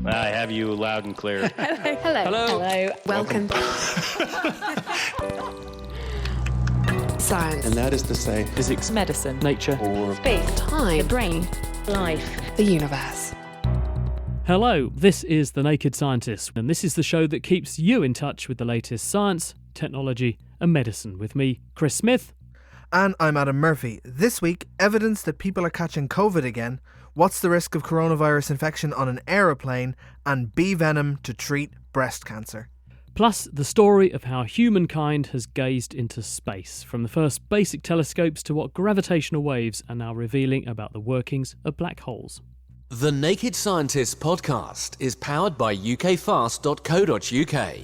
I have you loud and clear. Hello. Welcome. Science. And that is to say, physics, medicine, nature, or Space. Time. the brain, Life. The universe. Hello, this is The Naked Scientist, and this is the show that keeps you in touch with the latest science, technology, and medicine with me, Chris Smith. And I'm Adam Murphy. This week, evidence that people are catching COVID again, what's the risk of coronavirus infection on an aeroplane, and bee venom to treat breast cancer. Plus, the story of how humankind has gazed into space, from the first basic telescopes to what gravitational waves are now revealing about the workings of black holes. The Naked Scientist podcast is powered by ukfast.co.uk.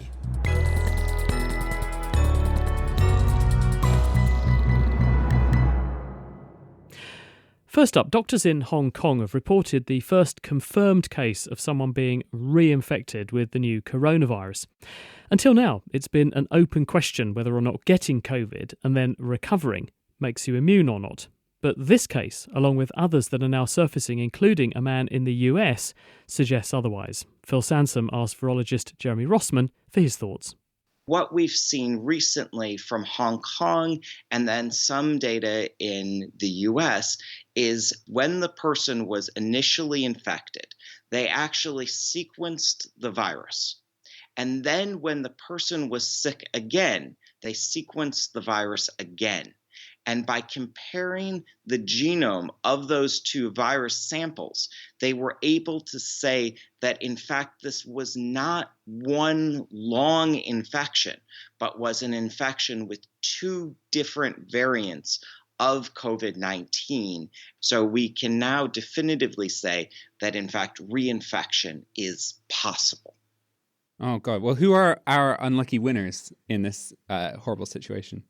First up, doctors in Hong Kong have reported the first confirmed case of someone being reinfected with the new coronavirus. Until now, it's been an open question whether or not getting COVID and then recovering makes you immune or not. But this case, along with others that are now surfacing, including a man in the US, suggests otherwise. Phil Sansom asked virologist Jeremy Rossman for his thoughts. What we've seen recently from Hong Kong and then some data in the US is when the person was initially infected, they actually sequenced the virus. And then when the person was sick again, they sequenced the virus again. And by comparing the genome of those two virus samples, they were able to say that, in fact, this was not one long infection, but was an infection with two different variants of COVID-19. So we can now definitively say that, in fact, reinfection is possible. Oh, God. Well, who are our unlucky winners in this horrible situation?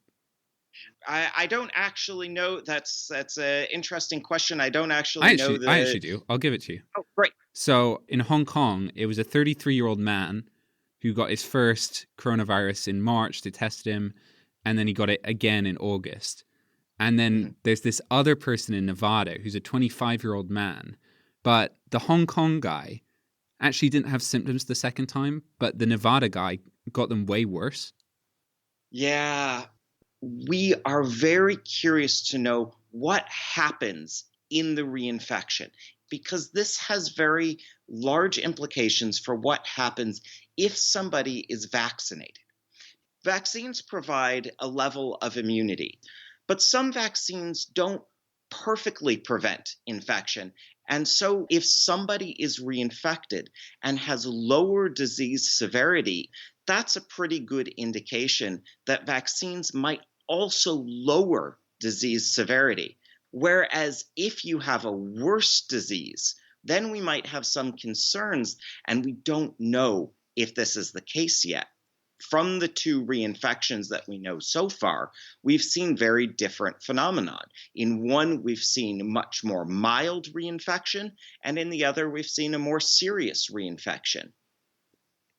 I don't actually know. That's an interesting question. I don't actually know. I actually do. I'll give it to you. Oh, great. So in Hong Kong, it was a 33-year-old man who got his first coronavirus in March. They tested him, and then he got it again in August. And then there's this other person in Nevada who's a 25-year-old man. But the Hong Kong guy actually didn't have symptoms the second time, but the Nevada guy got them way worse. Yeah. We are very curious to know what happens in the reinfection, because this has very large implications for what happens if somebody is vaccinated. Vaccines provide a level of immunity, but some vaccines don't perfectly prevent infection. And so if somebody is reinfected and has lower disease severity, that's a pretty good indication that vaccines might also lower disease severity. Whereas if you have a worse disease, then we might have some concerns, and we don't know if this is the case yet. From the two reinfections that we know so far, we've seen very different phenomenon. In one, we've seen much more mild reinfection, and in the other, we've seen a more serious reinfection.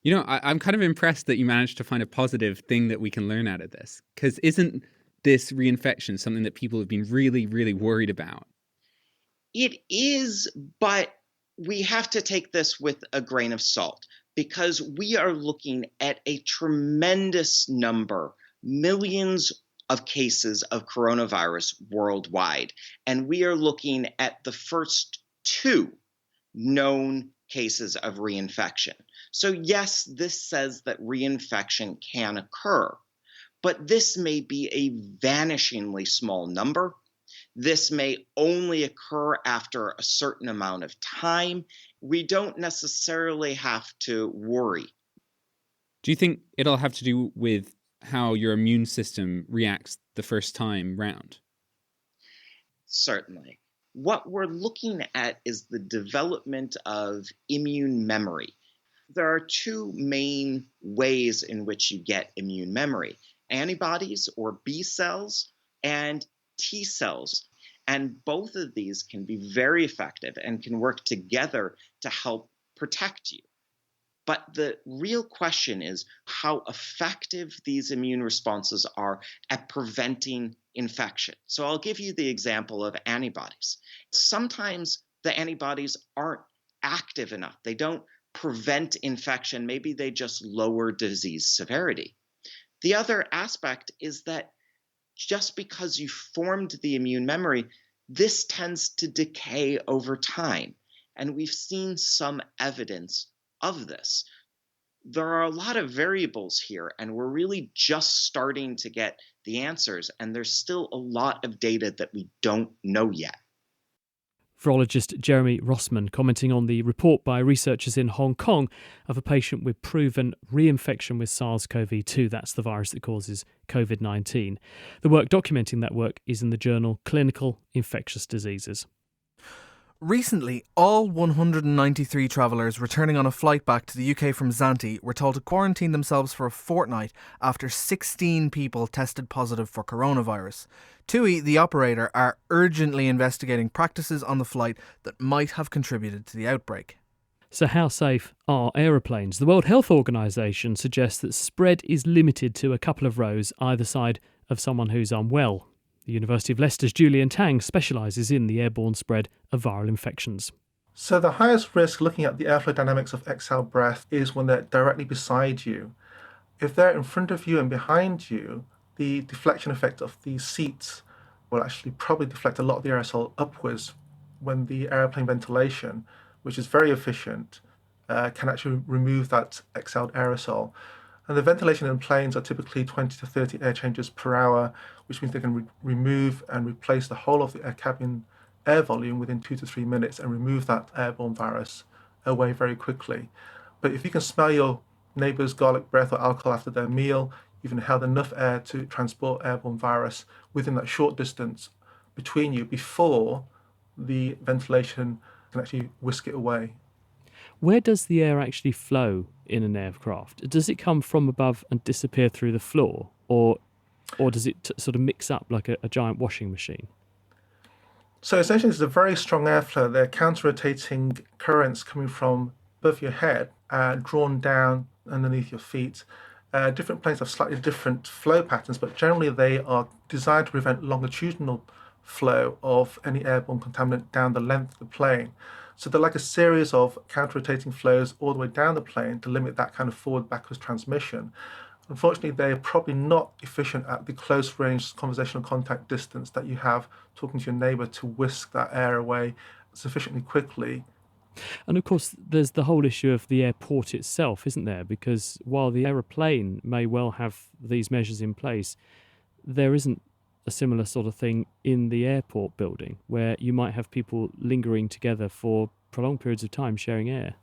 You know, I'm kind of impressed that you managed to find a positive thing that we can learn out of this. Because isn't this reinfection something that people have been really, really worried about? It is, but we have to take this with a grain of salt, because we are looking at a tremendous number, millions of cases of coronavirus worldwide. And we are looking at the first two known cases of reinfection. So yes, this says that reinfection can occur, but this may be a vanishingly small number. This may only occur after a certain amount of time. We don't necessarily have to worry. Do you think it'll have to do with how your immune system reacts the first time round? Certainly. What we're looking at is the development of immune memory. There are two main ways in which you get immune memory: antibodies or B cells and T cells. And both of these can be very effective and can work together to help protect you. But the real question is how effective these immune responses are at preventing infection. So I'll give you the example of antibodies. Sometimes the antibodies aren't active enough. They don't prevent infection. Maybe they just lower disease severity. The other aspect is that just because you formed the immune memory, this tends to decay over time. And we've seen some evidence of this. There are a lot of variables here, and we're really just starting to get the answers. And there's still a lot of data that we don't know yet. Virologist Jeremy Rossman commenting on the report by researchers in Hong Kong of a patient with proven reinfection with SARS-CoV-2. That's the virus that causes COVID-19. The work documenting that work is in the journal Clinical Infectious Diseases. Recently, all 193 travellers returning on a flight back to the UK from Zante were told to quarantine themselves for a fortnight after 16 people tested positive for coronavirus. TUI, the operator, are urgently investigating practices on the flight that might have contributed to the outbreak. So how safe are aeroplanes? The World Health Organization suggests that spread is limited to a couple of rows either side of someone who's unwell. The University of Leicester's Julian Tang specialises in the airborne spread of viral infections. So the highest risk looking at the airflow dynamics of exhaled breath is when they're directly beside you. If they're in front of you and behind you, the deflection effect of these seats will actually probably deflect a lot of the aerosol upwards when the airplane ventilation, which is very efficient, can actually remove that exhaled aerosol. And the ventilation in planes are typically 20 to 30 air changes per hour, which means they can remove and replace the whole of the air cabin air volume within 2 to 3 minutes and remove that airborne virus away very quickly. But if you can smell your neighbour's garlic breath or alcohol after their meal, you've inhaled enough air to transport airborne virus within that short distance between you before the ventilation can actually whisk it away. Where does the air actually flow in an aircraft? Does it come from above and disappear through the floor, or does it sort of mix up like a giant washing machine? So essentially, it's a very strong airflow. They're counter-rotating currents coming from above your head, drawn down underneath your feet. Different planes have slightly different flow patterns, but generally they are designed to prevent longitudinal flow of any airborne contaminant down the length of the plane. So they're like a series of counter-rotating flows all the way down the plane to limit that kind of forward-backwards transmission. Unfortunately, they're probably not efficient at the close-range conversational contact distance that you have talking to your neighbour to whisk that air away sufficiently quickly. And of course, there's the whole issue of the airport itself, isn't there? Because while the aeroplane may well have these measures in place, there isn't a similar sort of thing in the airport building where you might have people lingering together for prolonged periods of time sharing air.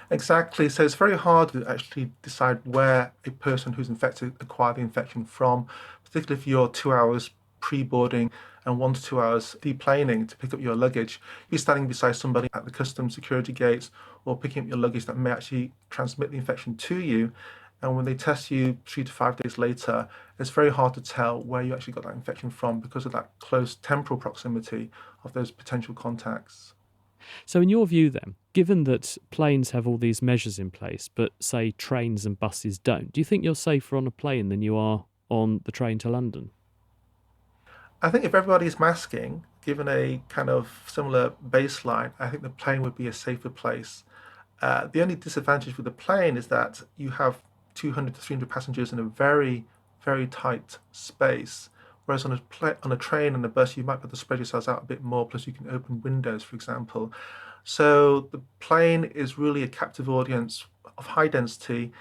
Exactly. So it's very hard to actually decide where a person who's infected acquired the infection from, particularly if you're 2 hours pre-boarding and 1 to 2 hours deplaning to pick up your luggage. You're standing beside somebody at the customs security gates or picking up your luggage that may actually transmit the infection to you. And when they test you 3 to 5 days later, it's very hard to tell where you actually got that infection from because of that close temporal proximity of those potential contacts. So in your view then, given that planes have all these measures in place, but say trains and buses don't, do you think you're safer on a plane than you are on the train to London? I think if everybody's masking, given a kind of similar baseline, I think the plane would be a safer place. The only disadvantage with the plane is that you have 200 to 300 passengers in a very, very tight space. Whereas on a train and a bus, you might be able to spread yourselves out a bit more, plus you can open windows, for example. So the plane is really a captive audience of high density.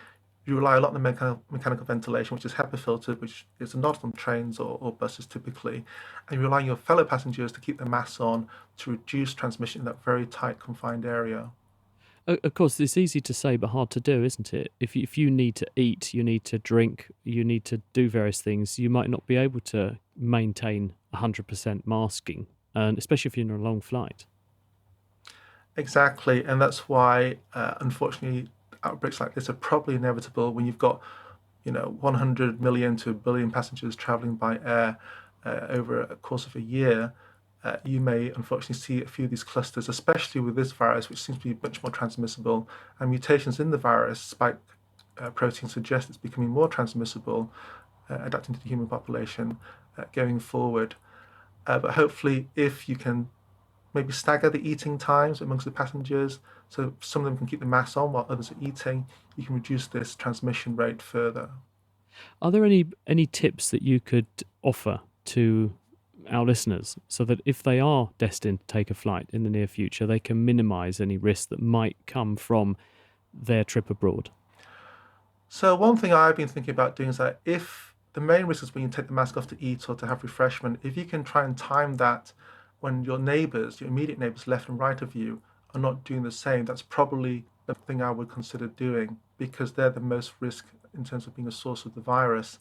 You rely a lot on the mechanical ventilation, which is HEPA filtered, which is not on trains or buses typically. And you rely on your fellow passengers to keep the masks on to reduce transmission in that very tight, confined area. Of course, it's easy to say but hard to do, isn't it? If you need to eat, you need to drink, you need to do various things, you might not be able to maintain 100% masking, and especially if you're on a long flight. Exactly, and that's why, unfortunately, outbreaks like this are probably inevitable when you've got, 100 million to 1 billion passengers travelling by air over a course of a year. You may unfortunately see a few of these clusters, especially with this virus, which seems to be much more transmissible. And mutations in the virus, spike protein, suggest it's becoming more transmissible, adapting to the human population going forward. But hopefully, if you can maybe stagger the eating times amongst the passengers, so some of them can keep the mask on while others are eating. You can reduce this transmission rate further. Are there any tips that you could offer to our listeners so that if they are destined to take a flight in the near future, they can minimise any risk that might come from their trip abroad? So one thing I've been thinking about doing is that if the main risk is when you take the mask off to eat or to have refreshment, if you can try and time that when your neighbours, your immediate neighbours left and right of you, are not doing the same, that's probably the thing I would consider doing, because they're the most risk in terms of being a source of the virus.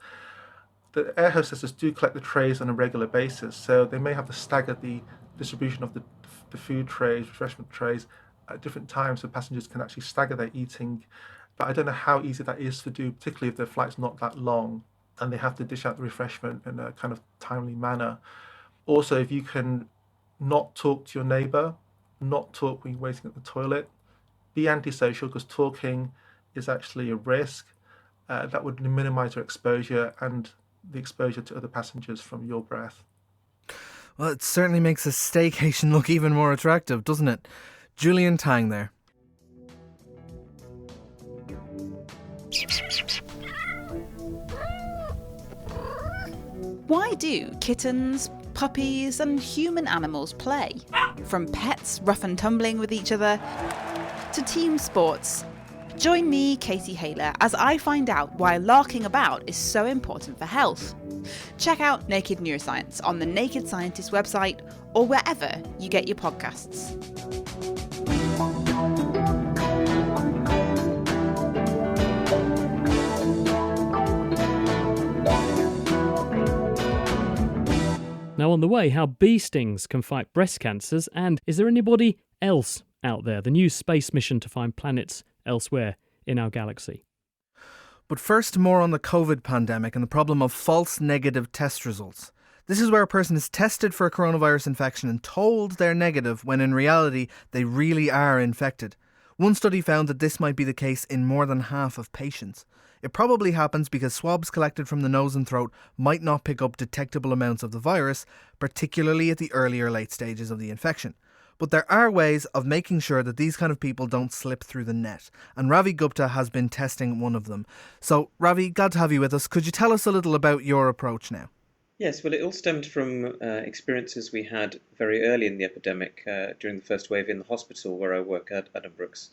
The air hostesses do collect the trays on a regular basis, so they may have to stagger the distribution of the food trays, refreshment trays, at different times so passengers can actually stagger their eating. But I don't know how easy that is to do, particularly if the flight's not that long and they have to dish out the refreshment in a kind of timely manner. Also, if you can not talk to your neighbour, not talk when you're waiting at the toilet, be antisocial, because talking is actually a risk. That would minimise your exposure and the exposure to other passengers from your breath. Well, it certainly makes a staycation look even more attractive, doesn't it? Julian Tang there. Why do kittens, puppies and human animals play? From pets rough and tumbling with each other to team sports. Join me, Katie Hayler, as I find out why larking about is so important for health. Check out Naked Neuroscience on the Naked Scientist website or wherever you get your podcasts. Now on the way, how bee stings can fight breast cancers, and is there anybody else out there? The new space mission to find planets elsewhere in our galaxy. But first, more on the COVID pandemic and the problem of false negative test results. This is where a person is tested for a coronavirus infection and told they're negative when in reality they really are infected. One study found that this might be the case in more than half of patients. It probably happens because swabs collected from the nose and throat might not pick up detectable amounts of the virus, particularly at the early or late stages of the infection. But there are ways of making sure that these kind of people don't slip through the net, and Ravi Gupta has been testing one of them. So, Ravi, glad to have you with us. Could you tell us a little about your approach now? Yes, well, it all stemmed from experiences we had very early in the epidemic during the first wave in the hospital where I work at Addenbrooke's,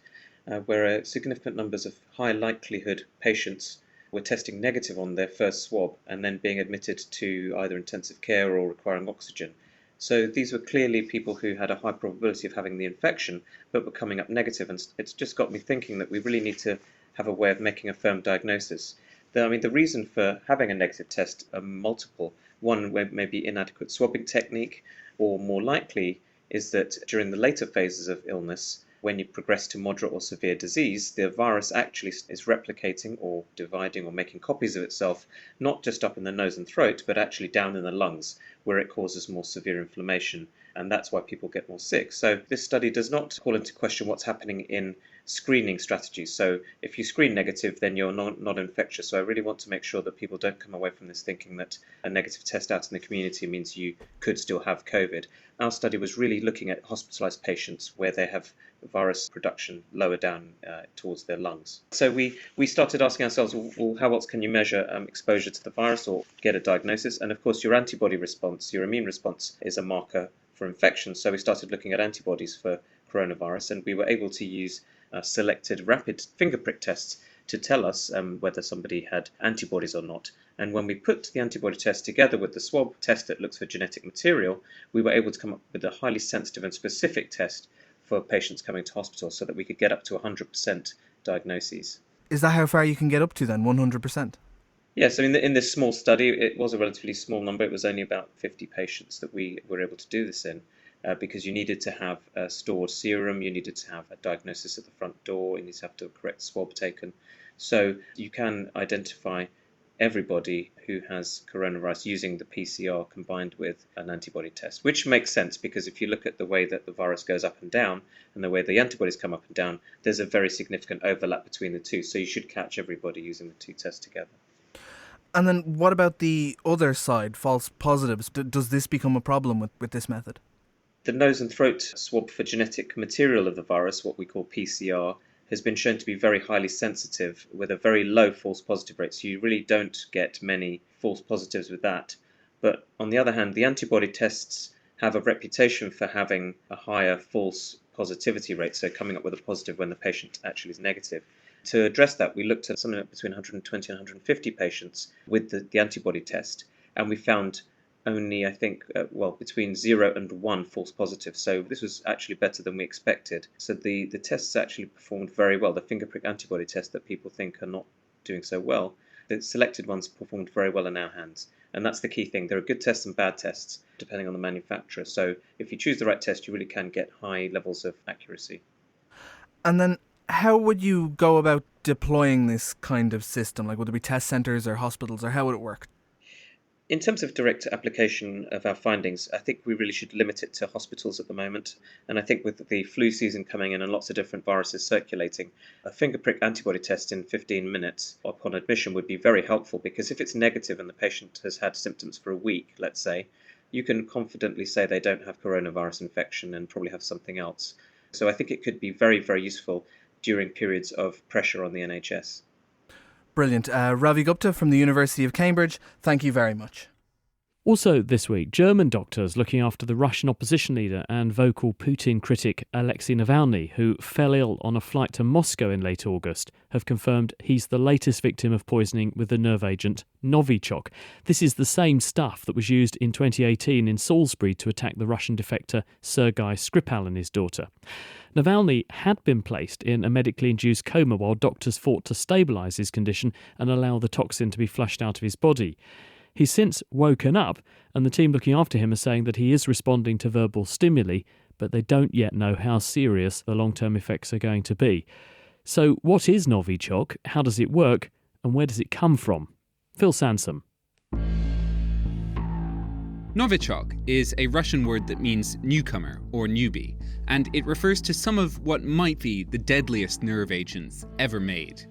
where significant numbers of high likelihood patients were testing negative on their first swab and then being admitted to either intensive care or requiring oxygen. So these were clearly people who had a high probability of having the infection but were coming up negative, and it's just got me thinking that we really need to have a way of making a firm diagnosis. The reason for having a negative test are multiple. One may be inadequate swabbing technique, or more likely is that during the later phases of illness, when you progress to moderate or severe disease, the virus actually is replicating or dividing or making copies of itself, not just up in the nose and throat, but actually down in the lungs, where it causes more severe inflammation. And that's why people get more sick. So this study does not call into question what's happening in screening strategies. So if you screen negative, then you're not infectious. So I really want to make sure that people don't come away from this thinking that a negative test out in the community means you could still have COVID. Our study was really looking at hospitalized patients where they have virus production lower down towards their lungs. So we started asking ourselves, well, how else can you measure exposure to the virus or get a diagnosis? And of course, your antibody response, your immune response, is a marker for infection. So we started looking at antibodies for coronavirus, and we were able to use selected rapid finger prick tests to tell us whether somebody had antibodies or not. And when we put the antibody test together with the swab test that looks for genetic material, we were able to come up with a highly sensitive and specific test for patients coming to hospital so that we could get up to 100% diagnoses. Is that how far you can get up to then, 100%? Yes, in this small study, it was a relatively small number. It was only about 50 patients that we were able to do this in. Because you needed to have a stored serum, you needed to have a diagnosis at the front door, you need to have the correct swab taken. So you can identify everybody who has coronavirus using the PCR combined with an antibody test, which makes sense because if you look at the way that the virus goes up and down and the way the antibodies come up and down, there's a very significant overlap between the two. So you should catch everybody using the two tests together. And then what about the other side, false positives? Does this become a problem with this method? The nose and throat swab for genetic material of the virus, what we call PCR, has been shown to be very highly sensitive with a very low false positive rate. So you really don't get many false positives with that. But on the other hand, the antibody tests have a reputation for having a higher false positivity rate, so coming up with a positive when the patient actually is negative. To address that, we looked at something between 120 and 150 patients with the antibody test, and we found only, I think, between 0 and 1 false positive. So this was actually better than we expected. So the tests actually performed very well. The finger prick antibody test that people think are not doing so well, the selected ones performed very well in our hands. And that's the key thing. There are good tests and bad tests, depending on the manufacturer. So if you choose the right test, you really can get high levels of accuracy. And then how would you go about deploying this kind of system? Like, would there be test centres or hospitals, or how would it work? In terms of direct application of our findings, I think we really should limit it to hospitals at the moment. And I think with the flu season coming in and lots of different viruses circulating, a finger prick antibody test in 15 minutes upon admission would be very helpful, because if it's negative and the patient has had symptoms for a week, let's say, you can confidently say they don't have coronavirus infection and probably have something else. So I think it could be very, very useful during periods of pressure on the NHS. Brilliant. Ravi Gupta from the University of Cambridge, thank you very much. Also this week, German doctors looking after the Russian opposition leader and vocal Putin critic Alexei Navalny, who fell ill on a flight to Moscow in late August, have confirmed he's the latest victim of poisoning with the nerve agent Novichok. This is the same stuff that was used in 2018 in Salisbury to attack the Russian defector Sergei Skripal and his daughter. Navalny had been placed in a medically induced coma while doctors fought to stabilise his condition and allow the toxin to be flushed out of his body. He's since woken up, and the team looking after him are saying that he is responding to verbal stimuli, but they don't yet know how serious the long-term effects are going to be. So what is Novichok, how does it work, and where does it come from? Phil Sansom. Novichok is a Russian word that means newcomer or newbie, and it refers to some of what might be the deadliest nerve agents ever made.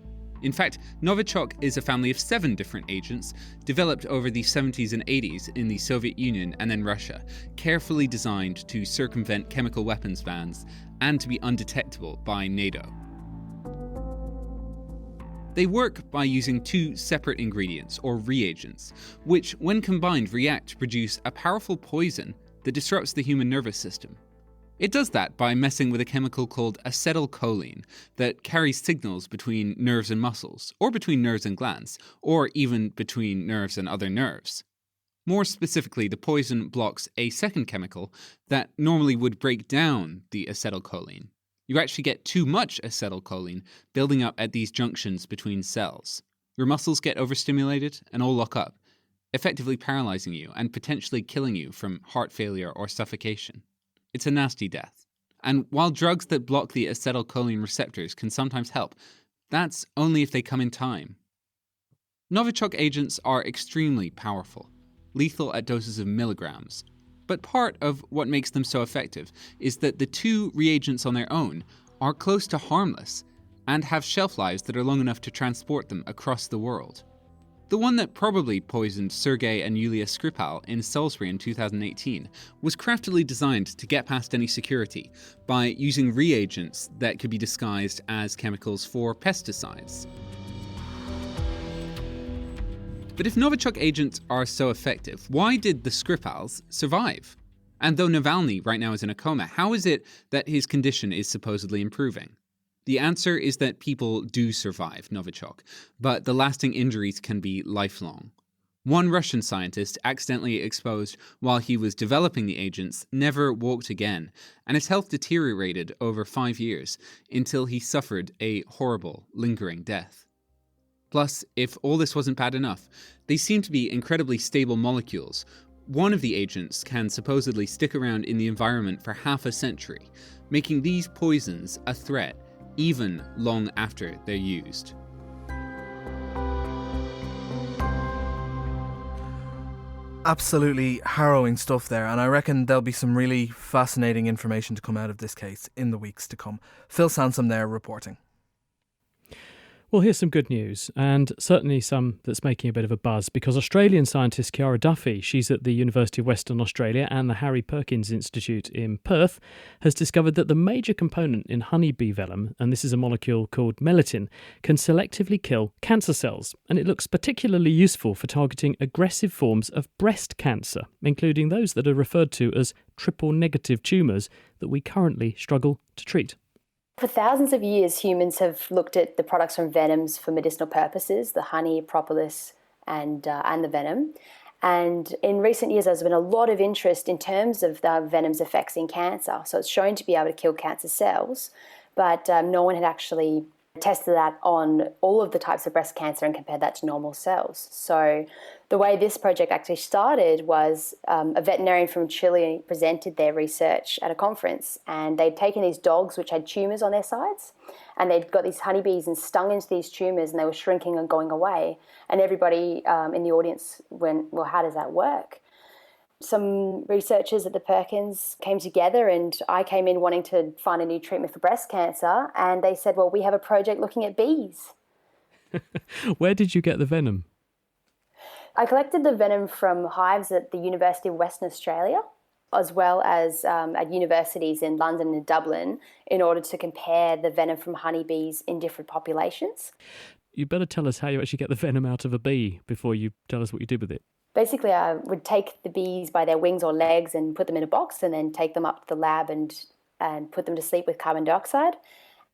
In fact, Novichok is a family of 7 different agents developed over the 70s and 80s in the Soviet Union and then Russia, carefully designed to circumvent chemical weapons bans and to be undetectable by NATO. They work by using 2 separate ingredients, or reagents, which, when combined, react to produce a powerful poison that disrupts the human nervous system. It does that by messing with a chemical called acetylcholine that carries signals between nerves and muscles, or between nerves and glands, or even between nerves and other nerves. More specifically, the poison blocks a second chemical that normally would break down the acetylcholine. You actually get too much acetylcholine building up at these junctions between cells. Your muscles get overstimulated and all lock up, effectively paralyzing you and potentially killing you from heart failure or suffocation. It's a nasty death. And while drugs that block the acetylcholine receptors can sometimes help, that's only if they come in time. Novichok agents are extremely powerful, lethal at doses of milligrams. But part of what makes them so effective is that the 2 reagents on their own are close to harmless and have shelf lives that are long enough to transport them across the world. The one that probably poisoned Sergei and Yulia Skripal in Salisbury in 2018 was craftily designed to get past any security by using reagents that could be disguised as chemicals for pesticides. But if Novichok agents are so effective, why did the Skripals survive? And though Navalny right now is in a coma, how is it that his condition is supposedly improving? The answer is that people do survive Novichok, but the lasting injuries can be lifelong. One Russian scientist, accidentally exposed while he was developing the agents, never walked again, and his health deteriorated over 5 years until he suffered a horrible, lingering death. Plus, if all this wasn't bad enough, they seem to be incredibly stable molecules. One of the agents can supposedly stick around in the environment for half a century, making these poisons a threat even long after they're used. Absolutely harrowing stuff there, and I reckon there'll be some really fascinating information to come out of this case in the weeks to come. Phil Sansom there reporting. Well, here's some good news, and certainly some that's making a bit of a buzz, because Australian scientist Chiara Duffy, she's at the University of Western Australia and the Harry Perkins Institute in Perth, has discovered that the major component in honeybee venom, and this is a molecule called melittin, can selectively kill cancer cells, and it looks particularly useful for targeting aggressive forms of breast cancer, including those that are referred to as triple-negative tumours that we currently struggle to treat. For thousands of years, humans have looked at the products from venoms for medicinal purposes, the honey, propolis, and the venom. And in recent years, there's been a lot of interest in terms of the venom's effects in cancer. So it's shown to be able to kill cancer cells, but no one had actually tested that on all of the types of breast cancer and compared that to normal cells. So the way this project actually started was a veterinarian from Chile presented their research at a conference, and they'd taken these dogs which had tumours on their sides, and they'd got these honeybees and stung into these tumours, and they were shrinking and going away. And everybody in the audience went, well, how does that work? Some researchers at the Perkins came together, and I came in wanting to find a new treatment for breast cancer, and they said, well, we have a project looking at bees. Where did you get the venom? I collected the venom from hives at the University of Western Australia, as well as at universities in London and Dublin, in order to compare the venom from honeybees in different populations. You better tell us how you actually get the venom out of a bee before you tell us what you did with it. Basically, I would take the bees by their wings or legs and put them in a box, and then take them up to the lab and put them to sleep with carbon dioxide,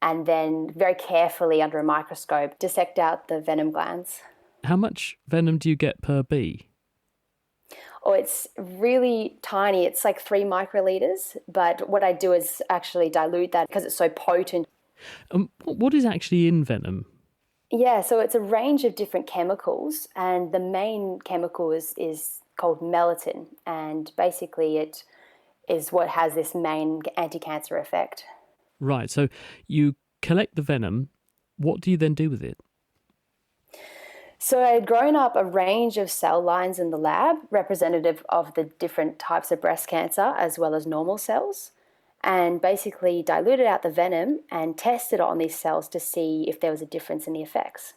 and then very carefully under a microscope dissect out the venom glands. How much venom do you get per bee? Oh, it's really tiny. It's like 3 microliters, but what I do is actually dilute that because it's so potent. What is actually in venom? Yeah, so it's a range of different chemicals, and the main chemical is called melittin, and basically it is what has this main anti-cancer effect. Right, so you collect the venom. What do you then do with it? So I had grown up a range of cell lines in the lab, representative of the different types of breast cancer as well as normal cells, and basically diluted out the venom and tested it on these cells to see if there was a difference in the effects.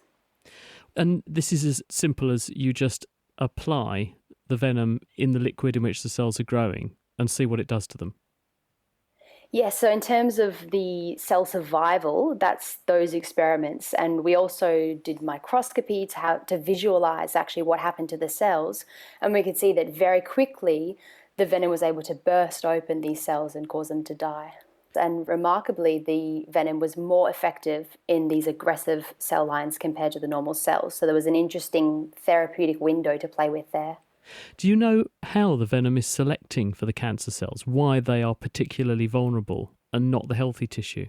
And this is as simple as you just apply the venom in the liquid in which the cells are growing and see what it does to them? Yes, so in terms of the cell survival, that's those experiments. And we also did microscopy to visualize actually what happened to the cells. And we could see that very quickly the venom was able to burst open these cells and cause them to die. And remarkably, the venom was more effective in these aggressive cell lines compared to the normal cells. So there was an interesting therapeutic window to play with there. Do you know how the venom is selecting for the cancer cells, why they are particularly vulnerable and not the healthy tissue?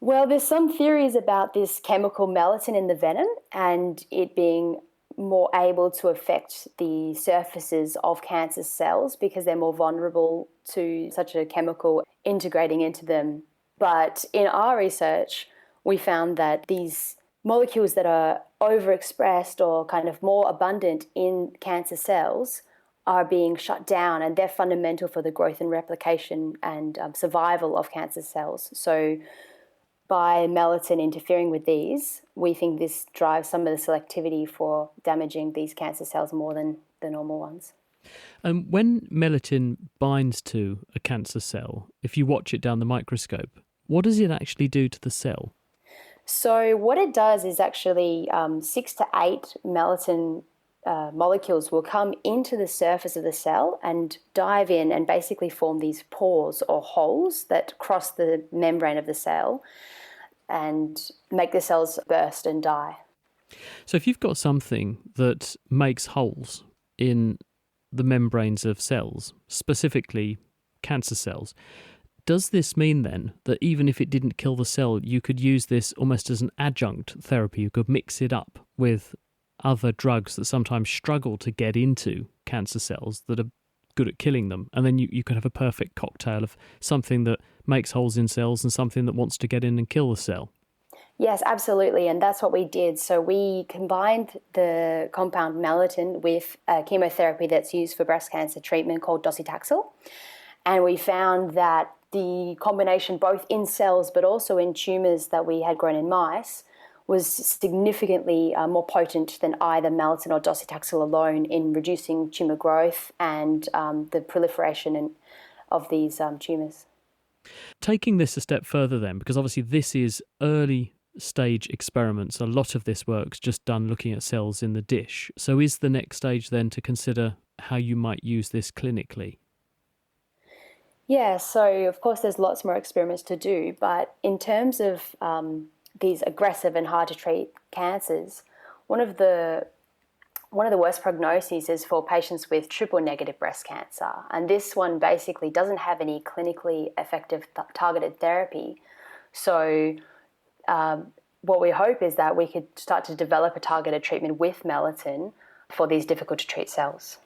Well, there's some theories about this chemical melittin in the venom and it being more able to affect the surfaces of cancer cells because they're more vulnerable to such a chemical integrating into them. But in our research, we found that these molecules that are overexpressed or kind of more abundant in cancer cells are being shut down, and they're fundamental for the growth and replication and survival of cancer cells. So by melittin interfering with these, we think this drives some of the selectivity for damaging these cancer cells more than the normal ones. When melittin binds to a cancer cell, if you watch it down the microscope, what does it actually do to the cell? So what it does is actually 6 to 8 melittin molecules will come into the surface of the cell and dive in and basically form these pores or holes that cross the membrane of the cell and make the cells burst and die. So if you've got something that makes holes in the membranes of cells, specifically cancer cells, does this mean then that even if it didn't kill the cell, you could use this almost as an adjunct therapy? You could mix it up with other drugs that sometimes struggle to get into cancer cells that are good at killing them, and then you could have a perfect cocktail of something that makes holes in cells and something that wants to get in and kill the cell. Yes, absolutely, and that's what we did. So we combined the compound melittin with a chemotherapy that's used for breast cancer treatment called docetaxel, and we found that the combination both in cells but also in tumours that we had grown in mice was significantly more potent than either melatonin or docetaxel alone in reducing tumour growth and the proliferation of these tumours. Taking this a step further then, because obviously this is early stage experiments, a lot of this work's just done looking at cells in the dish. So is the next stage then to consider how you might use this clinically? Yeah, so of course there's lots more experiments to do, but in terms of these aggressive and hard to treat cancers, one of the worst prognoses is for patients with triple negative breast cancer. And this one basically doesn't have any clinically effective targeted therapy. So what we hope is that we could start to develop a targeted treatment with melatonin for these difficult to treat cells.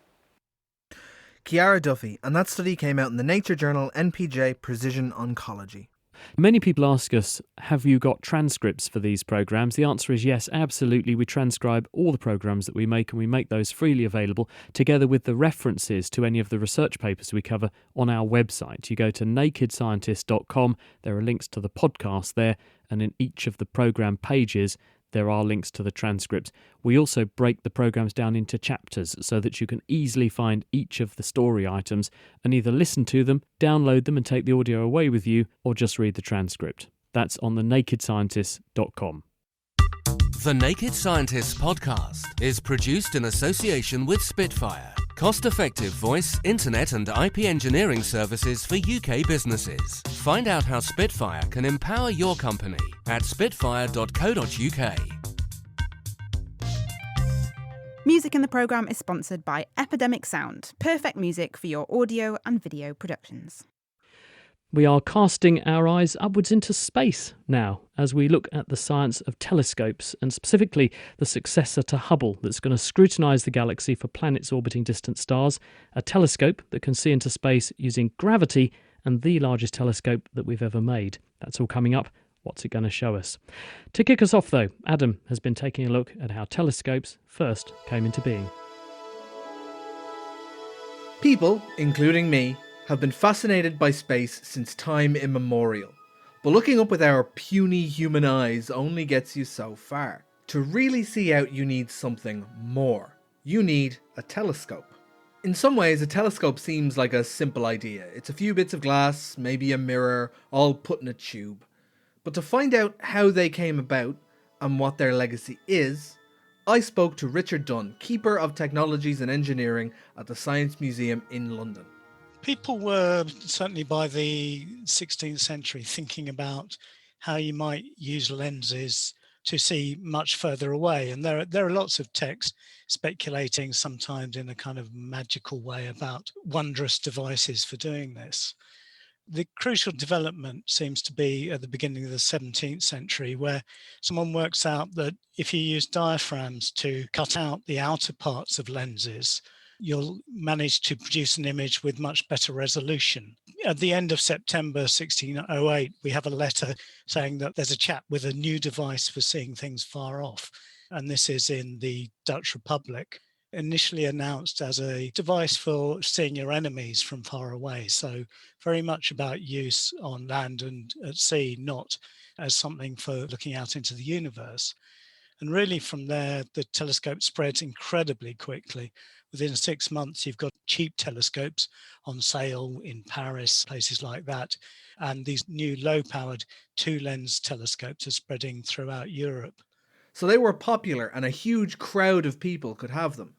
Chiara Duffy, and that study came out in the Nature journal NPJ Precision Oncology. Many people ask us, have you got transcripts for these programmes? The answer is yes, absolutely. We transcribe all the programmes that we make, and we make those freely available, together with the references to any of the research papers we cover on our website. You go to nakedscientist.com, there are links to the podcast there, and in each of the programme pages there are links to the transcripts. We also break the programmes down into chapters so that you can easily find each of the story items and either listen to them, download them and take the audio away with you, or just read the transcript. That's on thenakedscientist.com. The Naked Scientists podcast is produced in association with Spitfire, cost-effective voice, internet and IP engineering services for UK businesses. Find out how Spitfire can empower your company at spitfire.co.uk. Music in the programme is sponsored by Epidemic Sound, perfect music for your audio and video productions. We are casting our eyes upwards into space now as we look at the science of telescopes, and specifically the successor to Hubble that's going to scrutinise the galaxy for planets orbiting distant stars, a telescope that can see into space using gravity, and the largest telescope that we've ever made. That's all coming up. What's it going to show us? To kick us off though, Adam has been taking a look at how telescopes first came into being. People, including me, have been fascinated by space since time immemorial. But looking up with our puny human eyes only gets you so far. To really see out, you need something more. You need a telescope. In some ways, a telescope seems like a simple idea. It's a few bits of glass, maybe a mirror, all put in a tube. But to find out how they came about and what their legacy is, I spoke to Richard Dunn, Keeper of Technologies and Engineering at the Science Museum in London. People were, certainly by the 16th century, thinking about how you might use lenses to see much further away. And there are lots of texts speculating, sometimes in a kind of magical way, about wondrous devices for doing this. The crucial development seems to be at the beginning of the 17th century, where someone works out that if you use diaphragms to cut out the outer parts of lenses, you'll manage to produce an image with much better resolution. At the end of September 1608, we have a letter saying that there's a chap with a new device for seeing things far off. And this is in the Dutch Republic, initially announced as a device for seeing your enemies from far away. So very much about use on land and at sea, not as something for looking out into the universe. And really from there, the telescope spreads incredibly quickly. Within 6 months, you've got cheap telescopes on sale in Paris, places like that. And these new low-powered two-lens telescopes are spreading throughout Europe. So they were popular and a huge crowd of people could have them.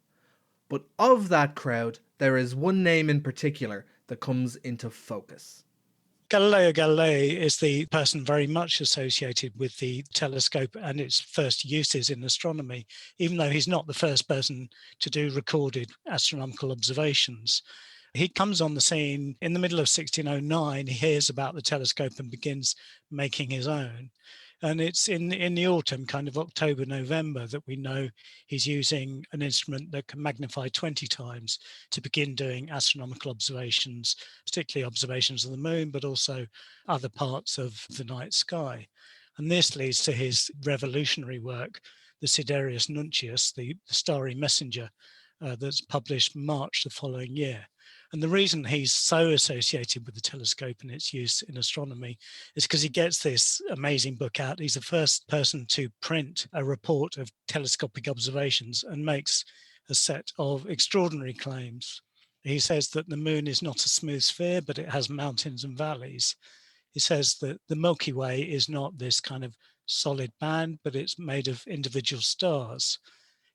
But of that crowd, there is one name in particular that comes into focus. Galileo Galilei is the person very much associated with the telescope and its first uses in astronomy, even though he's not the first person to do recorded astronomical observations. He comes on the scene in the middle of 1609. He hears about the telescope and begins making his own. And it's in the autumn, kind of October, November, that we know he's using an instrument that can magnify 20 times to begin doing astronomical observations, particularly observations of the moon, but also other parts of the night sky. And this leads to his revolutionary work, the Sidereus Nuncius, the starry messenger, that's published March the following year. And the reason he's so associated with the telescope and its use in astronomy is because he gets this amazing book out. He's the first person to print a report of telescopic observations and makes a set of extraordinary claims. He says that the moon is not a smooth sphere, but it has mountains and valleys. He says that the Milky Way is not this kind of solid band, but it's made of individual stars.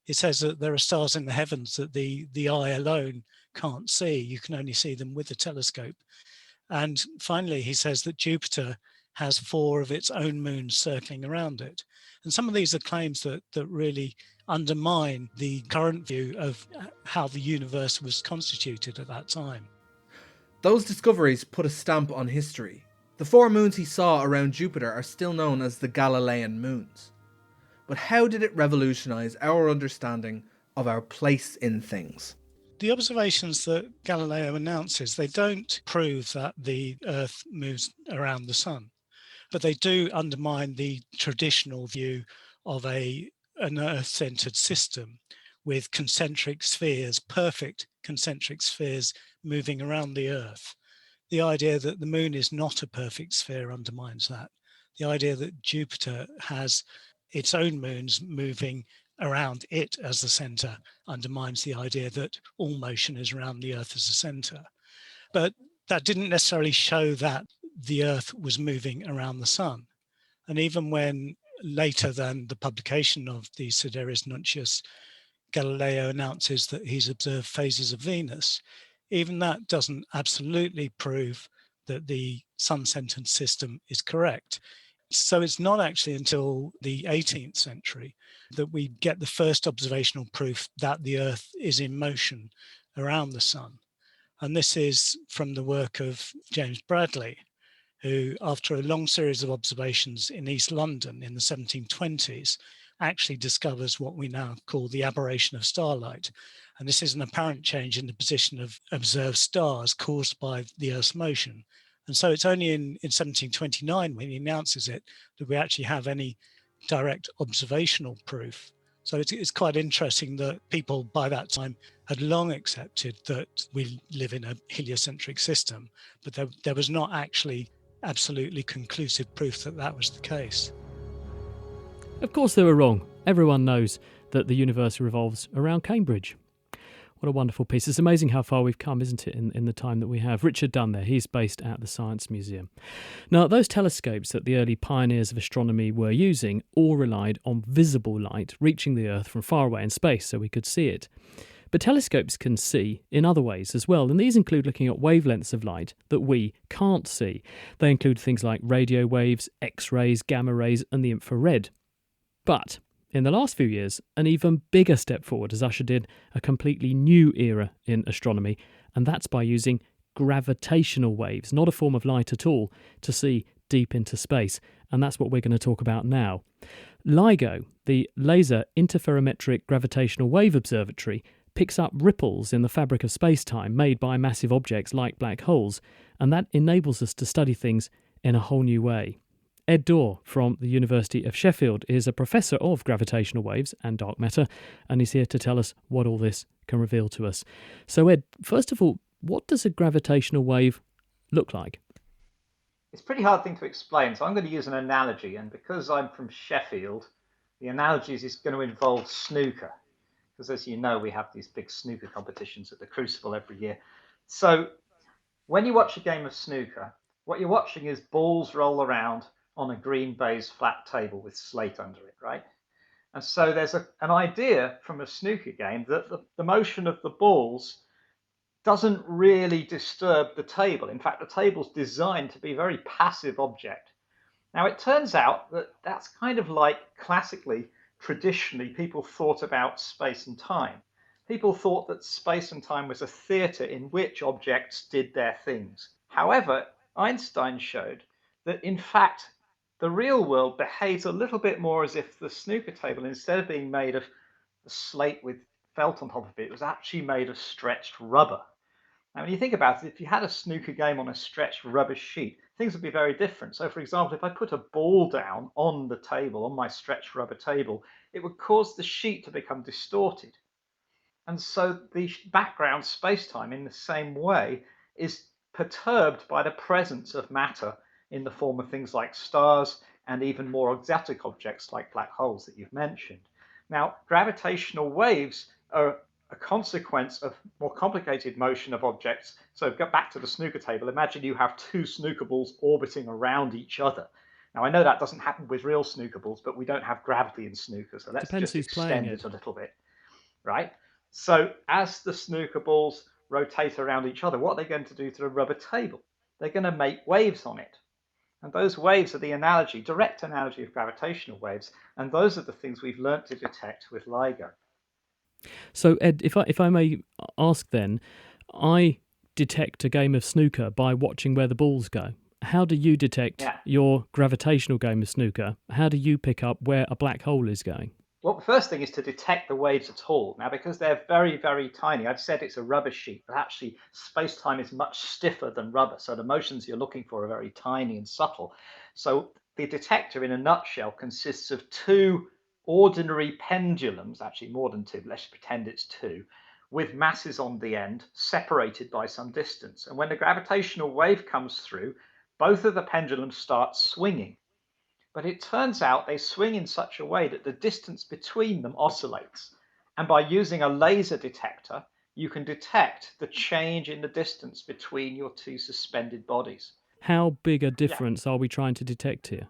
He says that there are stars in the heavens that the eye alone can't see. You can only see them with a telescope. And finally, he says that Jupiter has 4 of its own moons circling around it. And some of these are claims that really undermine the current view of how the universe was constituted at that time. Those discoveries put a stamp on history. The 4 moons he saw around Jupiter are still known as the Galilean moons. But how did it revolutionize our understanding of our place in things? The observations that Galileo announces, they don't prove that the Earth moves around the sun, but they do undermine the traditional view of an Earth-centered system with concentric spheres, perfect concentric spheres moving around the Earth. The idea that the moon is not a perfect sphere undermines that. The idea that Jupiter has its own moons moving around it as the center undermines the idea that all motion is around the Earth as a center. But that didn't necessarily show that the Earth was moving around the sun. And even when later than the publication of the Sidereus Nuncius, Galileo announces that he's observed phases of Venus, even that doesn't absolutely prove that the sun-centered system is correct. So it's not actually until the 18th century that we get the first observational proof that the Earth is in motion around the sun. And this is from the work of James Bradley, who, after a long series of observations in East London in the 1720s, actually discovers what we now call the aberration of starlight. And this is an apparent change in the position of observed stars caused by the Earth's motion. And so it's only in 1729, when he announces it, that we actually have any direct observational proof. So it's quite interesting that people by that time had long accepted that we live in a heliocentric system, but there was not actually absolutely conclusive proof that that was the case. Of course they were wrong. Everyone knows that the universe revolves around Cambridge. What a wonderful piece. It's amazing how far we've come, isn't it, in the time that we have. Richard Dunn there, he's based at the Science Museum. Now, those telescopes that the early pioneers of astronomy were using all relied on visible light reaching the Earth from far away in space so we could see it. But telescopes can see in other ways as well, and these include looking at wavelengths of light that we can't see. They include things like radio waves, X-rays, gamma rays, and the infrared. But in the last few years, an even bigger step forward has ushered in a completely new era in astronomy, and that's by using gravitational waves, not a form of light at all, to see deep into space. And that's what we're going to talk about now. LIGO, the Laser Interferometric Gravitational Wave Observatory, picks up ripples in the fabric of space-time made by massive objects like black holes, and that enables us to study things in a whole new way. Ed Dorr from the University of Sheffield is a professor of gravitational waves and dark matter, and he's here to tell us what all this can reveal to us. So Ed, first of all, what does a gravitational wave look like? It's a pretty hard thing to explain, so I'm going to use an analogy, and because I'm from Sheffield, the analogy is going to involve snooker, because as you know, we have these big snooker competitions at the Crucible every year. So when you watch a game of snooker, what you're watching is balls roll around on a green baize flat table with slate under it, right? And so there's an idea from a snooker game that the motion of the balls doesn't really disturb the table. In fact, the table's designed to be a very passive object. Now, it turns out that that's kind of like classically, traditionally, people thought about space and time. People thought that space and time was a theatre in which objects did their things. However, Einstein showed that, in fact, the real world behaves a little bit more as if the snooker table, instead of being made of a slate with felt on top of it, was actually made of stretched rubber. Now, when you think about it, if you had a snooker game on a stretched rubber sheet, things would be very different. So, for example, if I put a ball down on the table, on my stretched rubber table, it would cause the sheet to become distorted. And so the background space-time in the same way is perturbed by the presence of matter in the form of things like stars and even more exotic objects like black holes that you've mentioned. Now, gravitational waves are a consequence of more complicated motion of objects. So go back to the snooker table. Imagine you have two snooker balls orbiting around each other. Now, I know that doesn't happen with real snooker balls, but we don't have gravity in snooker. So let's just extend it a little bit, right? So as the snooker balls rotate around each other, what are they going to do to the rubber table? They're going to make waves on it. And those waves are the analogy, direct analogy of gravitational waves. And those are the things we've learnt to detect with LIGO. So, Ed, if I may ask then, I detect a game of snooker by watching where the balls go. How do you detect your gravitational game of snooker? How do you pick up where a black hole is going? Well, the first thing is to detect the waves at all. Now, because they're very, very tiny, I've said it's a rubber sheet, but actually space-time is much stiffer than rubber. So the motions you're looking for are very tiny and subtle. So the detector, in a nutshell, consists of two ordinary pendulums, actually more than two, but let's pretend it's two, with masses on the end, separated by some distance. And when the gravitational wave comes through, both of the pendulums start swinging. But it turns out they swing in such a way that the distance between them oscillates. And by using a laser detector, you can detect the change in the distance between your two suspended bodies. How big a difference are we trying to detect here?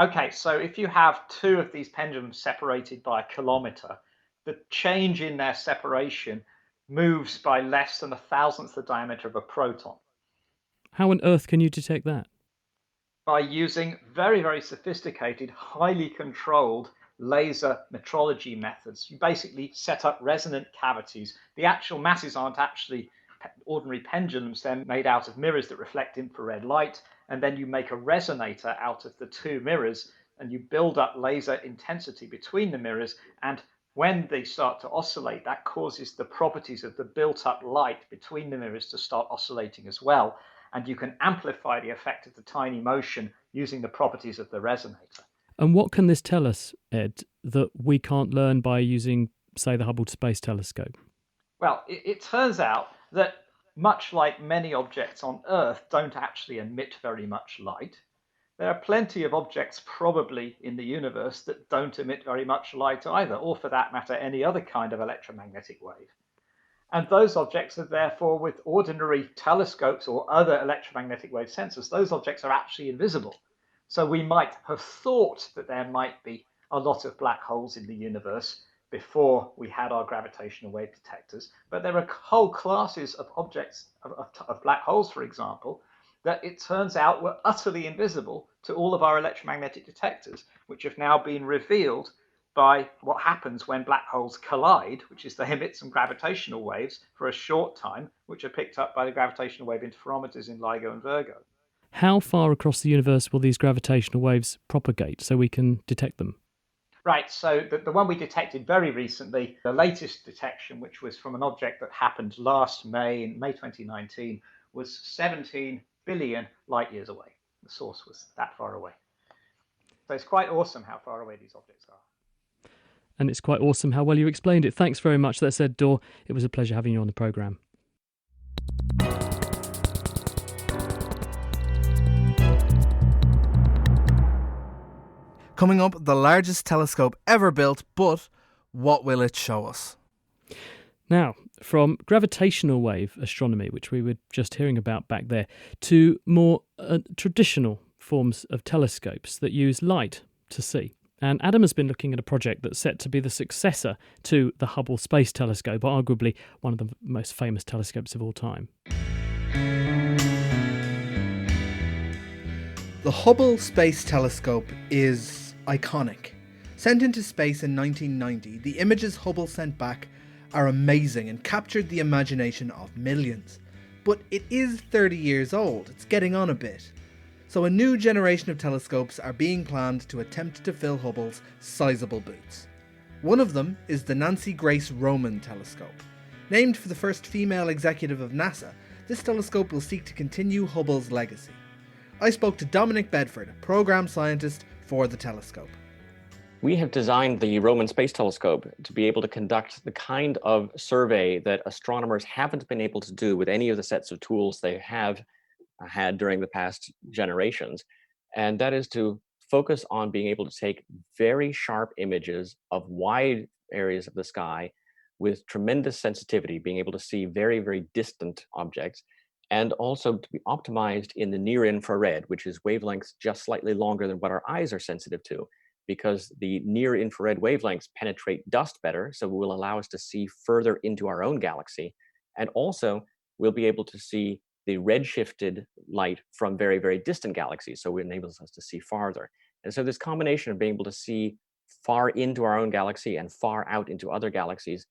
Okay, so if you have two of these pendulums separated by a kilometre, the change in their separation moves by less than 1,000th the diameter of a proton. How on earth can you detect that? By using very, very sophisticated, highly controlled laser metrology methods. You basically set up resonant cavities. The actual masses aren't actually ordinary pendulums. They're made out of mirrors that reflect infrared light. And then you make a resonator out of the two mirrors and you build up laser intensity between the mirrors. And when they start to oscillate, that causes the properties of the built up light between the mirrors to start oscillating as well. And you can amplify the effect of the tiny motion using the properties of the resonator. And what can this tell us, Ed, that we can't learn by using, say, the Hubble Space Telescope? Well, it turns out that much like many objects on Earth don't actually emit very much light, there are plenty of objects probably in the universe that don't emit very much light either, or for that matter, any other kind of electromagnetic wave. And those objects are therefore, with ordinary telescopes or other electromagnetic wave sensors, those objects are actually invisible. So we might have thought that there might be a lot of black holes in the universe before we had our gravitational wave detectors. But there are whole classes of objects, of black holes, for example, that it turns out were utterly invisible to all of our electromagnetic detectors, which have now been revealed by what happens when black holes collide, which is they emit some gravitational waves for a short time, which are picked up by the gravitational wave interferometers in LIGO and Virgo. How far across the universe will these gravitational waves propagate so we can detect them? Right, so the one we detected very recently, the latest detection, which was from an object that happened last May, in May 2019, was 17 billion light years away. The source was that far away. So it's quite awesome how far away these objects are. And it's quite awesome how well you explained it. Thanks very much. That's Ed Dorr. It was a pleasure having you on the programme. Coming up, the largest telescope ever built, but what will it show us? Now, from gravitational wave astronomy, which we were just hearing about back there, to more traditional forms of telescopes that use light to see. And Adam has been looking at a project that's set to be the successor to the Hubble Space Telescope, arguably one of the most famous telescopes of all time. The Hubble Space Telescope is iconic. Sent into space in 1990, the images Hubble sent back are amazing and captured the imagination of millions. But it is 30 years old, it's getting on a bit. So a new generation of telescopes are being planned to attempt to fill Hubble's sizable boots. One of them is the Nancy Grace Roman Telescope. Named for the first female executive of NASA, this telescope will seek to continue Hubble's legacy. I spoke to Dominic Bedford, a program scientist for the telescope. We have designed the Roman Space Telescope to be able to conduct the kind of survey that astronomers haven't been able to do with any of the sets of tools they have had during the past generations. And that is to focus on being able to take very sharp images of wide areas of the sky with tremendous sensitivity, being able to see very, very distant objects, and also to be optimized in the near infrared, which is wavelengths just slightly longer than what our eyes are sensitive to, because the near infrared wavelengths penetrate dust better, so will allow us to see further into our own galaxy. And also, we'll be able to see the redshifted light from very, very distant galaxies, so it enables us to see farther. And so this combination of being able to see far into our own galaxy and far out into other galaxies,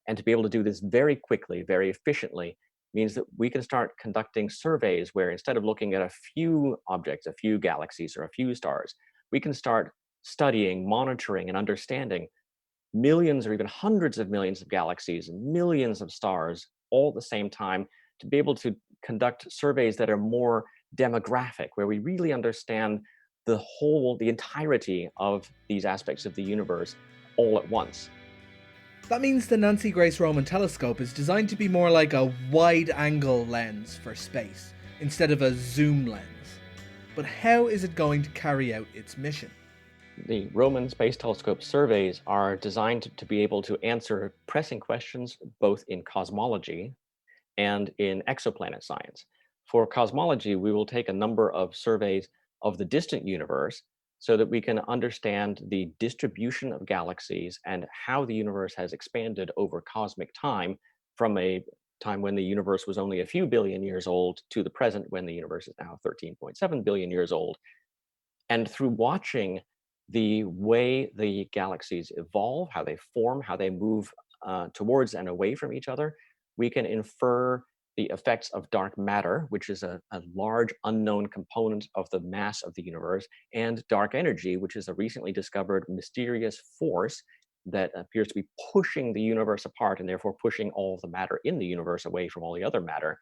and to be able to do this very quickly, very efficiently, means that we can start conducting surveys where instead of looking at a few objects, a few galaxies, or a few stars, we can start studying, monitoring, and understanding millions or even hundreds of millions of galaxies and millions of stars all at the same time, to be able to conduct surveys that are more demographic, where we really understand the entirety of these aspects of the universe all at once. That means the Nancy Grace Roman Telescope is designed to be more like a wide-angle lens for space, instead of a zoom lens. But how is it going to carry out its mission? The Roman Space Telescope surveys are designed to be able to answer pressing questions both in cosmology and in exoplanet science. For cosmology, we will take a number of surveys of the distant universe so that we can understand the distribution of galaxies and how the universe has expanded over cosmic time, from a time when the universe was only a few billion years old to the present, when the universe is now 13.7 billion years old. And through watching the way the galaxies evolve, how they form, how they move towards and away from each other, we can infer the effects of dark matter, which is a large unknown component of the mass of the universe, and dark energy, which is a recently discovered mysterious force that appears to be pushing the universe apart and therefore pushing all of the matter in the universe away from all the other matter.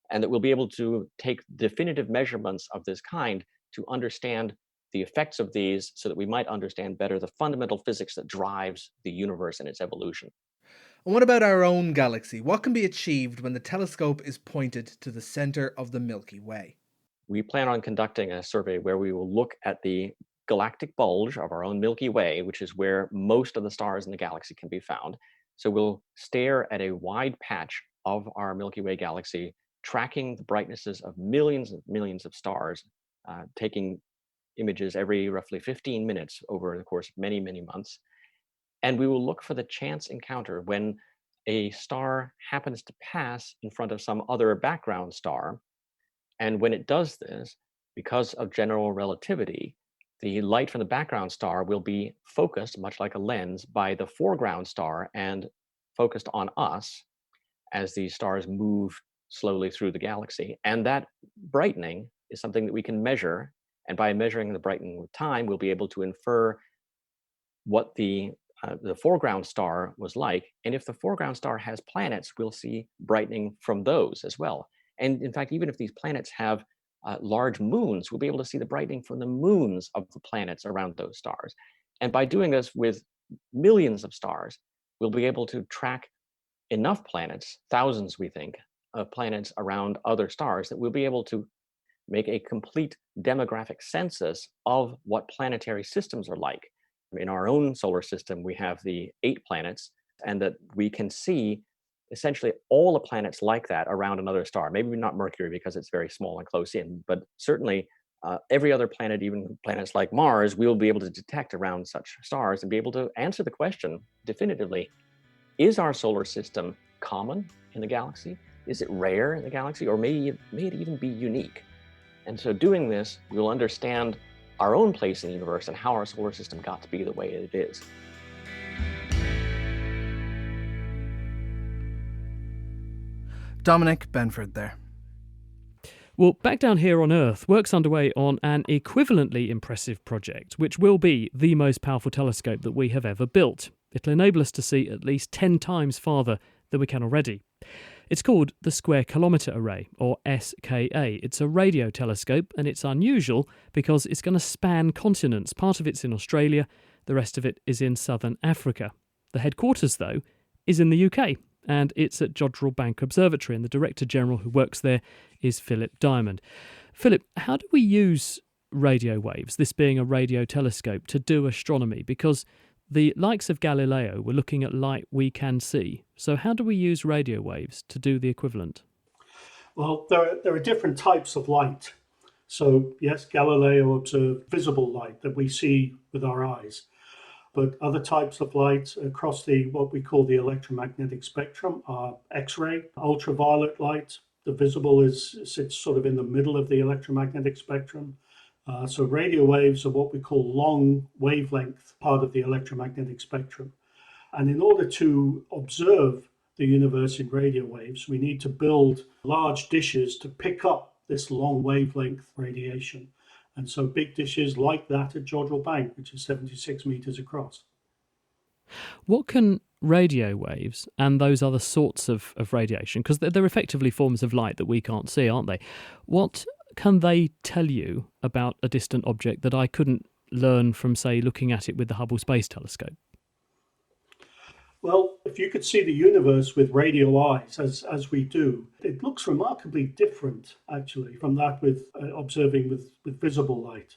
And that we'll be able to take definitive measurements of this kind to understand the effects of these, so that we might understand better the fundamental physics that drives the universe and its evolution. And what about our own galaxy? What can be achieved when the telescope is pointed to the center of the Milky Way? We plan on conducting a survey where we will look at the galactic bulge of our own Milky Way, which is where most of the stars in the galaxy can be found. So we'll stare at a wide patch of our Milky Way galaxy, tracking the brightnesses of millions and millions of stars, taking images every roughly 15 minutes over the course of many, many months. And we will look for the chance encounter when a star happens to pass in front of some other background star. And when it does this, because of general relativity, the light from the background star will be focused, much like a lens, by the foreground star and focused on us as these stars move slowly through the galaxy. And that brightening is something that we can measure. And by measuring the brightening with time, we'll be able to infer what the foreground star was like. And if the foreground star has planets, we'll see brightening from those as well. And in fact, even if these planets have large moons, we'll be able to see the brightening from the moons of the planets around those stars. And by doing this with millions of stars, we'll be able to track enough planets, thousands, we think, of planets around other stars, that we'll be able to make a complete demographic census of what planetary systems are like. In our own solar system, we have the 8 planets, and that we can see essentially all the planets like that around another star. Maybe not Mercury because it's very small and close in, but certainly every other planet, even planets like Mars, we'll be able to detect around such stars and be able to answer the question definitively: is our solar system common in the galaxy? Is it rare in the galaxy? Or may it even be unique? And so doing this, we'll understand our own place in the universe and how our solar system got to be the way it is. Dominic Benford there. Well, back down here on Earth, work's underway on an equivalently impressive project, which will be the most powerful telescope that we have ever built. It'll enable us to see at least 10 times farther than we can already. It's called the Square Kilometre Array, or SKA. It's a radio telescope, and it's unusual because it's going to span continents. Part of it's in Australia, The rest of it is in southern Africa. The headquarters, though, is in the UK, and it's at Jodrell Bank Observatory, and the Director General who works there is Philip Diamond. Philip, how do we use radio waves, this being a radio telescope, to do astronomy? Because the likes of Galileo were looking at light we can see. So how do we use radio waves to do the equivalent? Well, there are different types of light. So yes, Galileo observed visible light that we see with our eyes. But other types of light across what we call the electromagnetic spectrum are X-ray, ultraviolet light. The visible sits sort of in the middle of the electromagnetic spectrum. So radio waves are what we call long wavelength part of the electromagnetic spectrum. And in order to observe the universe in radio waves, we need to build large dishes to pick up this long wavelength radiation. And so big dishes like that at Jodrell Bank, which is 76 meters across. What can radio waves and those other sorts of radiation, because they're effectively forms of light that we can't see, aren't they? What can they tell you about a distant object that I couldn't learn from, say, looking at it with the Hubble Space Telescope? Well, if you could see the universe with radio eyes, as we do, it looks remarkably different, actually, from that with observing with visible light.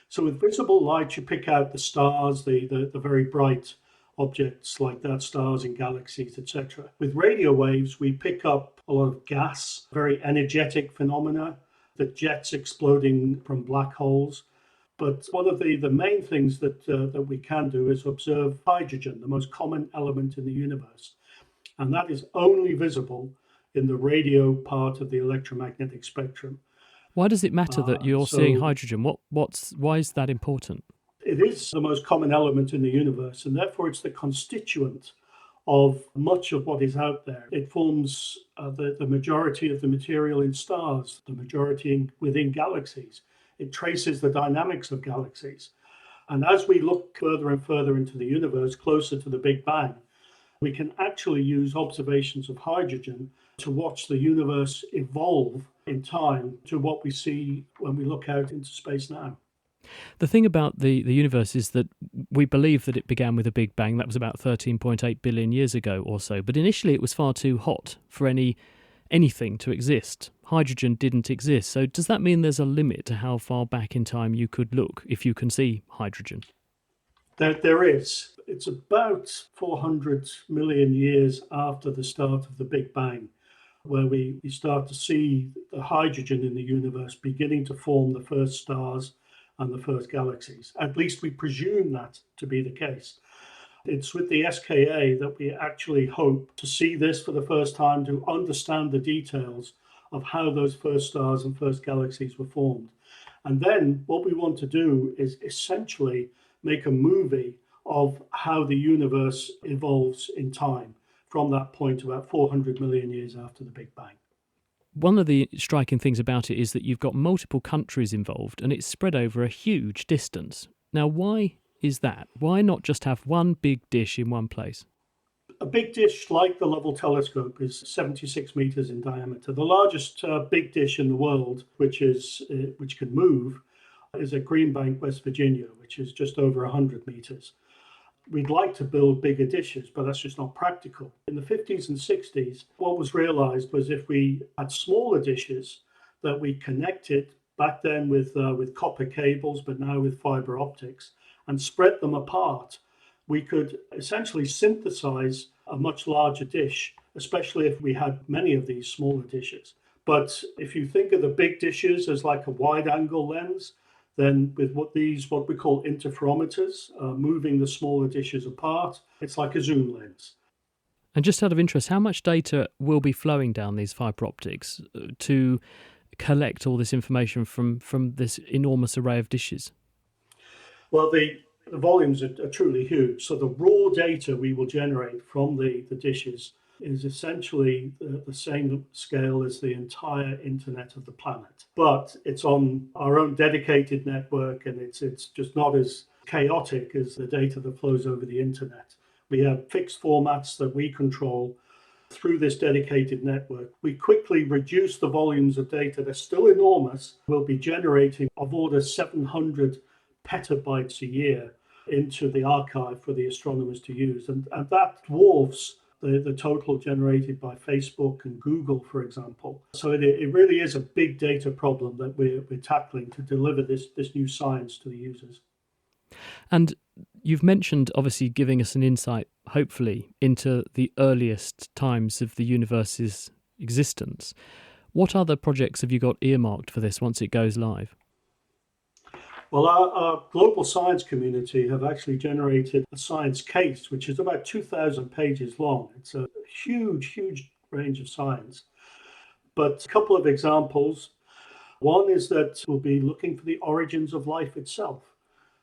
So with visible light, you pick out the stars, the very bright objects like that, stars and galaxies, etc. With radio waves, we pick up a lot of gas, very energetic phenomena, the jets exploding from black holes. But one of the main things that we can do is observe hydrogen, the most common element in the universe. And that is only visible in the radio part of the electromagnetic spectrum. Why does it matter that you're seeing hydrogen? Why is that important? It is the most common element in the universe, and therefore it's the constituent of much of what is out there. It forms the majority of the material in stars, the majority within galaxies. It traces the dynamics of galaxies. And as we look further and further into the universe, closer to the Big Bang, we can actually use observations of hydrogen to watch the universe evolve in time to what we see when we look out into space now. The thing about the universe is that we believe that it began with a Big Bang. That was about 13.8 billion years ago or so. But initially it was far too hot for anything to exist. Hydrogen didn't exist. So does that mean there's a limit to how far back in time you could look if you can see hydrogen? There is. It's about 400 million years after the start of the Big Bang, where we start to see the hydrogen in the universe beginning to form the first stars and the first galaxies. At least we presume that to be the case. It's with the SKA that we actually hope to see this for the first time, to understand the details of how those first stars and first galaxies were formed. And then what we want to do is essentially make a movie of how the universe evolves in time from that point about 400 million years after the Big Bang. One of the striking things about it is that you've got multiple countries involved and it's spread over a huge distance. Now, why is that? Why not just have one big dish in one place? A big dish like the Lovell telescope is 76 meters in diameter. The largest big dish in the world, which can move, is at Green Bank, West Virginia, which is just over 100 meters. We'd like to build bigger dishes, but that's just not practical. In the 50s and 60s, what was realized was if we had smaller dishes that we connected back then with copper cables, but now with fiber optics, and spread them apart, we could essentially synthesize a much larger dish, especially if we had many of these smaller dishes. But if you think of the big dishes as like a wide angle lens, then with what we call interferometers, moving the smaller dishes apart, it's like a zoom lens. And just out of interest, how much data will be flowing down these fibre optics to collect all this information from this enormous array of dishes? Well, the volumes are truly huge. So the raw data we will generate from the dishes is essentially the same scale as the entire internet of the planet. But it's on our own dedicated network, and it's just not as chaotic as the data that flows over the internet. We have fixed formats that we control through this dedicated network. We quickly reduce the volumes of data. They're still enormous. We'll be generating of order 700 petabytes a year into the archive for the astronomers to use. And that dwarfs the total generated by Facebook and Google, for example. So it really is a big data problem that we're tackling to deliver this new science to the users. And you've mentioned, obviously, giving us an insight, hopefully, into the earliest times of the universe's existence. What other projects have you got earmarked for this once it goes live? Well, our global science community have actually generated a science case, which is about 2,000 pages long. It's a huge range of science. But a couple of examples. One is that we'll be looking for the origins of life itself.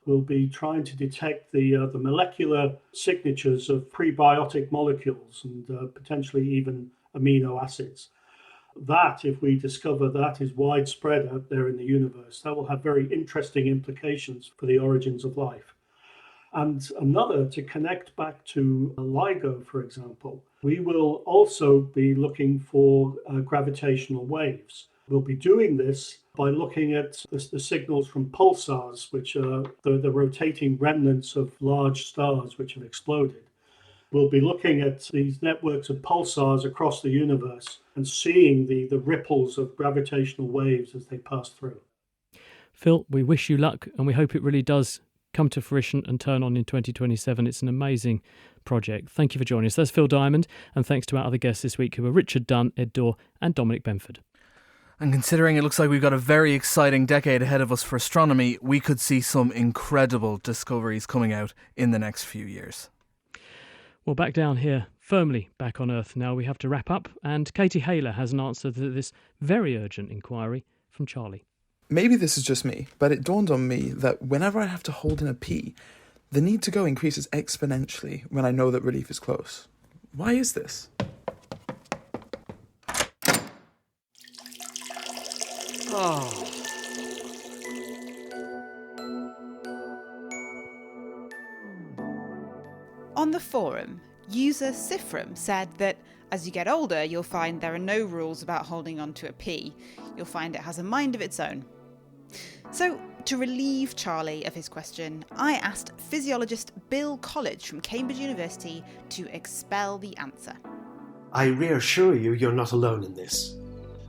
We'll be trying to detect the molecular signatures of prebiotic molecules and potentially even amino acids. That, if we discover that is widespread out there in the universe, that will have very interesting implications for the origins of life. And another, to connect back to LIGO, for example, we will also be looking for gravitational waves. We'll be doing this by looking at the signals from pulsars, which are the rotating remnants of large stars which have exploded. We'll be looking at these networks of pulsars across the universe and seeing the ripples of gravitational waves as they pass through. Phil, we wish you luck, and we hope it really does come to fruition and turn on in 2027. It's an amazing project. Thank you for joining us. That's Phil Diamond, and thanks to our other guests this week, who are Richard Dunn, Ed Dorr and Dominic Benford. And considering it looks like we've got a very exciting decade ahead of us for astronomy, we could see some incredible discoveries coming out in the next few years. Well, back down here, firmly back on Earth now, we have to wrap up, and Katie Hayler has an answer to this very urgent inquiry from Charlie. Maybe this is just me, but it dawned on me that whenever I have to hold in a pee, the need to go increases exponentially when I know that relief is close. Why is this? Oh. On the forum, user Sifram said that as you get older, you'll find there are no rules about holding onto a pee. You'll find it has a mind of its own. So, to relieve Charlie of his question, I asked physiologist Bill College from Cambridge University to expel the answer. I reassure you, you're not alone in this.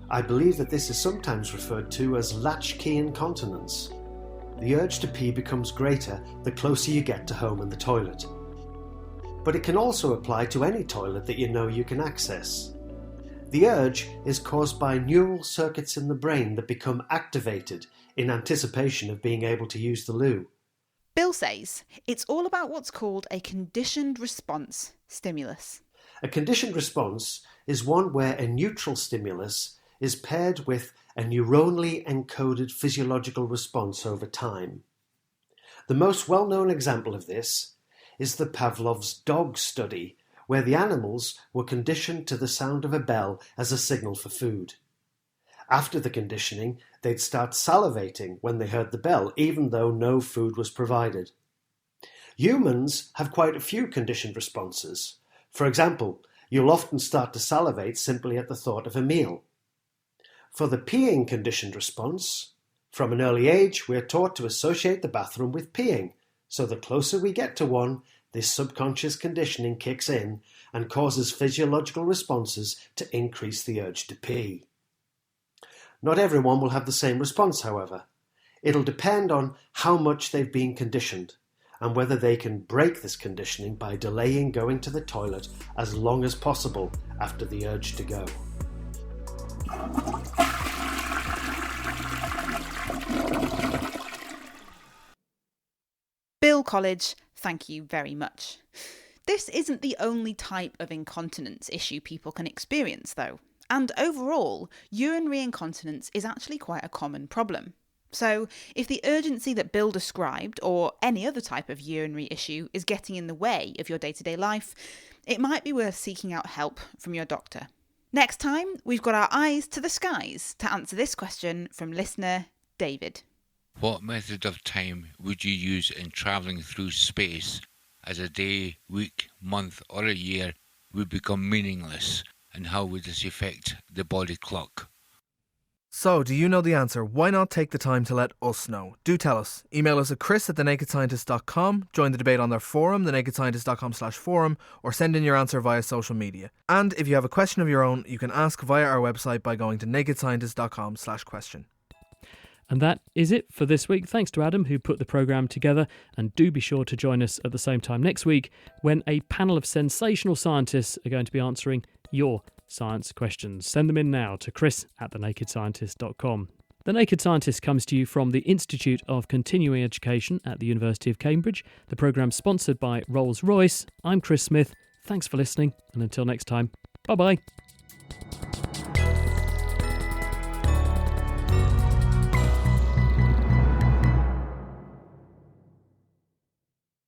I believe that this is sometimes referred to as latchkey incontinence. The urge to pee becomes greater the closer you get to home and the toilet. But it can also apply to any toilet that you know you can access. The urge is caused by neural circuits in the brain that become activated in anticipation of being able to use the loo. Bill says it's all about what's called a conditioned response stimulus. A conditioned response is one where a neutral stimulus is paired with a neuronally encoded physiological response over time. The most well-known example of this is the Pavlov's dog study, where the animals were conditioned to the sound of a bell as a signal for food. After the conditioning, they'd start salivating when they heard the bell, even though no food was provided. Humans have quite a few conditioned responses. For example, you'll often start to salivate simply at the thought of a meal. For the peeing conditioned response, from an early age, we're taught to associate the bathroom with peeing. So the closer we get to one, this subconscious conditioning kicks in and causes physiological responses to increase the urge to pee. Not everyone will have the same response, however. It'll depend on how much they've been conditioned and whether they can break this conditioning by delaying going to the toilet as long as possible after the urge to go. Bill College, thank you very much. This isn't the only type of incontinence issue people can experience, though. And overall, urinary incontinence is actually quite a common problem. So, if the urgency that Bill described, or any other type of urinary issue, is getting in the way of your day-to-day life, it might be worth seeking out help from your doctor. Next time, we've got our eyes to the skies to answer this question from listener David. What method of time would you use in travelling through space, as a day, week, month or a year would become meaningless, and how would this affect the body clock? So, do you know the answer? Why not take the time to let us know? Do tell us. Email us at chris@thenakedscientist.com, join the debate on their forum, thenakedscientist.com/forum, or send in your answer via social media. And if you have a question of your own, you can ask via our website by going to nakedscientist.com/question. And that is it for this week. Thanks to Adam, who put the programme together. And do be sure to join us at the same time next week when a panel of sensational scientists are going to be answering your science questions. Send them in now to chris@thenakedscientist.com. The Naked Scientist comes to you from the Institute of Continuing Education at the University of Cambridge. The programme's sponsored by Rolls-Royce. I'm Chris Smith. Thanks for listening, and until next time, bye-bye.